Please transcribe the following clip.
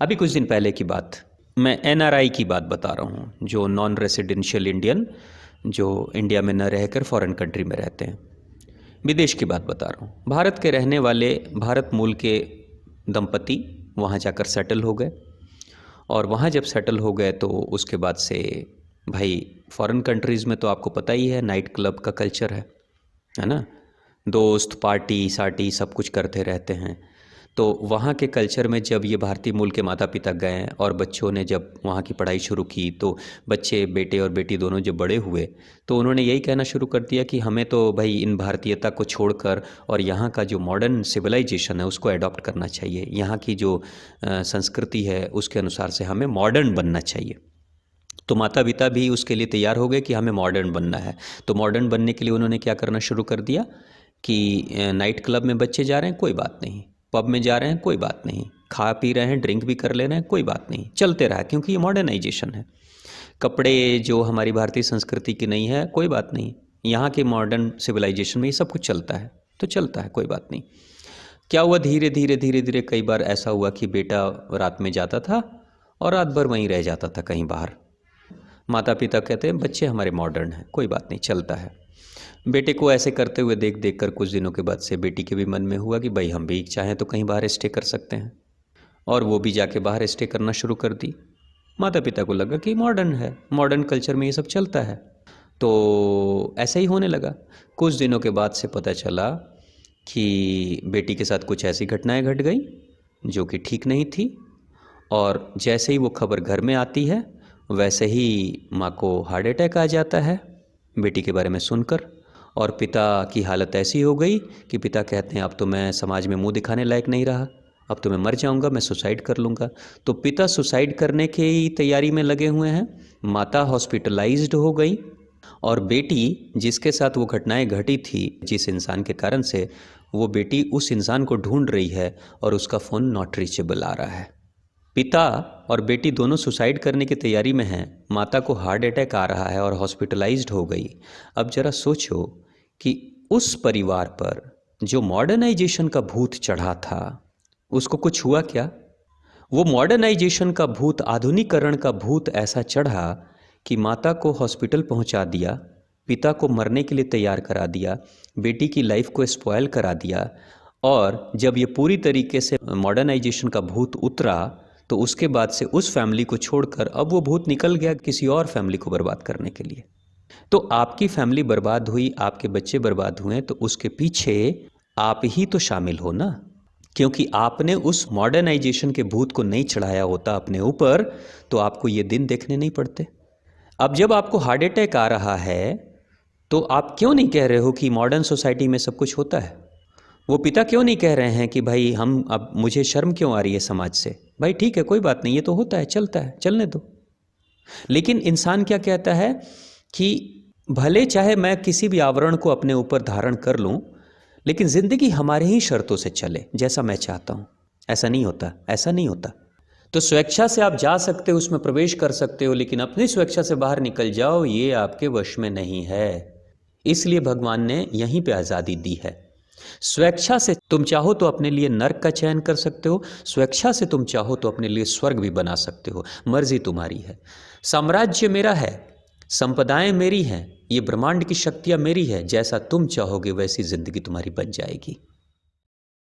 अभी कुछ दिन पहले की बात, मैं एनआरआई की बात बता रहा हूँ, जो नॉन रेसिडेंशियल इंडियन, जो इंडिया में न रहकर फॉरेन कंट्री में रहते हैं, विदेश की बात बता रहा हूँ। भारत के रहने वाले भारत मूल के दंपति वहाँ जाकर सेटल हो गए, और वहाँ जब सेटल हो गए तो उसके बाद से भाई फॉरेन कंट्रीज़ में तो आपको पता ही है नाइट क्लब का कल्चर है ना, दोस्त पार्टी सार्टी सब कुछ करते रहते हैं। तो वहाँ के कल्चर में जब ये भारतीय मूल के माता पिता गए और बच्चों ने जब वहाँ की पढ़ाई शुरू की, तो बच्चे बेटे और बेटी दोनों जब बड़े हुए तो उन्होंने यही कहना शुरू कर दिया कि हमें तो भाई इन भारतीयता को छोड़कर और यहाँ का जो मॉडर्न सिविलाइजेशन है उसको अडॉप्ट करना चाहिए, यहाँ की जो संस्कृति है उसके अनुसार से हमें मॉडर्न बनना चाहिए। तो माता पिता भी उसके लिए तैयार हो गए कि हमें मॉडर्न बनना है। तो मॉडर्न बनने के लिए उन्होंने क्या करना शुरू कर दिया कि नाइट क्लब में बच्चे जा रहे हैं कोई बात नहीं, पब में जा रहे हैं कोई बात नहीं, खा पी रहे हैं ड्रिंक भी कर ले रहे हैं कोई बात नहीं, चलते रहा, क्योंकि ये मॉडर्नाइजेशन है। कपड़े जो हमारी भारतीय संस्कृति की नहीं है कोई बात नहीं, यहाँ के मॉडर्न सिविलाइजेशन में ये सब कुछ चलता है तो चलता है, कोई बात नहीं। क्या हुआ, धीरे धीरे धीरे धीरे कई बार ऐसा हुआ कि बेटा रात में जाता था और रात भर वहीं रह जाता था कहीं बाहर। माता पिता कहते हैं बच्चे हमारे मॉडर्न हैं, कोई बात नहीं, चलता है। बेटे को ऐसे करते हुए देख देख कर कुछ दिनों के बाद से बेटी के भी मन में हुआ कि भाई हम भी चाहें तो कहीं बाहर स्टे कर सकते हैं, और वो भी जाके बाहर स्टे करना शुरू कर दी। माता पिता को लगा कि मॉडर्न है, मॉडर्न कल्चर में ये सब चलता है, तो ऐसा ही होने लगा। कुछ दिनों के बाद से पता चला कि बेटी के साथ कुछ ऐसी घटनाएं घट गई जो कि ठीक नहीं थी, और जैसे ही वो खबर घर में आती है वैसे ही माँ को हार्ट अटैक आ जाता है बेटी के बारे में सुनकर, और पिता की हालत ऐसी हो गई कि पिता कहते हैं अब तो मैं समाज में मुंह दिखाने लायक नहीं रहा, अब तो मैं मर जाऊंगा, मैं सुसाइड कर लूँगा। तो पिता सुसाइड करने की तैयारी में लगे हुए हैं, माता हॉस्पिटलाइज्ड हो गई, और बेटी जिसके साथ वो घटनाएं घटी थी, जिस इंसान के कारण से, वो बेटी उस इंसान को ढूंढ रही है और उसका फ़ोन नॉट रीचेबल आ रहा है। पिता और बेटी दोनों सुसाइड करने की तैयारी में हैं, माता को हार्ट अटैक आ रहा है और हॉस्पिटलाइज्ड हो गई। अब जरा सोचो कि उस परिवार पर जो मॉडर्नाइजेशन का भूत चढ़ा था उसको कुछ हुआ क्या? वो मॉडर्नाइजेशन का भूत, आधुनिकीकरण का भूत ऐसा चढ़ा कि माता को हॉस्पिटल पहुंचा दिया, पिता को मरने के लिए तैयार करा दिया, बेटी की लाइफ को स्पॉयल करा दिया, और जब ये पूरी तरीके से मॉडर्नाइजेशन का भूत उतरा तो उसके बाद से उस फैमिली को छोड़कर अब वो भूत निकल गया किसी और फैमिली को बर्बाद करने के लिए। तो आपकी फैमिली बर्बाद हुई, आपके बच्चे बर्बाद हुए, तो उसके पीछे आप ही तो शामिल हो ना, क्योंकि आपने उस मॉडर्नाइजेशन के भूत को नहीं चढ़ाया होता अपने ऊपर तो आपको ये दिन देखने नहीं पड़ते। अब जब आपको हार्ट अटैक आ रहा है तो आप क्यों नहीं कह रहे हो कि मॉडर्न सोसाइटी में सब कुछ होता है? वो पिता क्यों नहीं कह रहे हैं कि भाई हम, अब मुझे शर्म क्यों आ रही है समाज से, भाई ठीक है कोई बात नहीं, ये तो होता है, चलता है, चलने दो। लेकिन इंसान क्या कहता है कि भले चाहे मैं किसी भी आवरण को अपने ऊपर धारण कर लूं, लेकिन जिंदगी हमारे ही शर्तों से चले जैसा मैं चाहता हूं। ऐसा नहीं होता, ऐसा नहीं होता। तो स्वेच्छा से आप जा सकते हो, उसमें प्रवेश कर सकते हो, लेकिन अपनी स्वेच्छा से बाहर निकल जाओ, ये आपके वश में नहीं है। इसलिए भगवान ने यहीं पे आज़ादी दी है। स्वेच्छा से तुम चाहो तो अपने लिए नर्क का चयन कर सकते हो, स्वेच्छा से तुम चाहो तो अपने लिए स्वर्ग भी बना सकते हो, मर्जी तुम्हारी है। साम्राज्य मेरा है, संपदाएं मेरी हैं, ये ब्रह्मांड की शक्तियां मेरी है, जैसा तुम चाहोगे वैसी जिंदगी तुम्हारी बन जाएगी।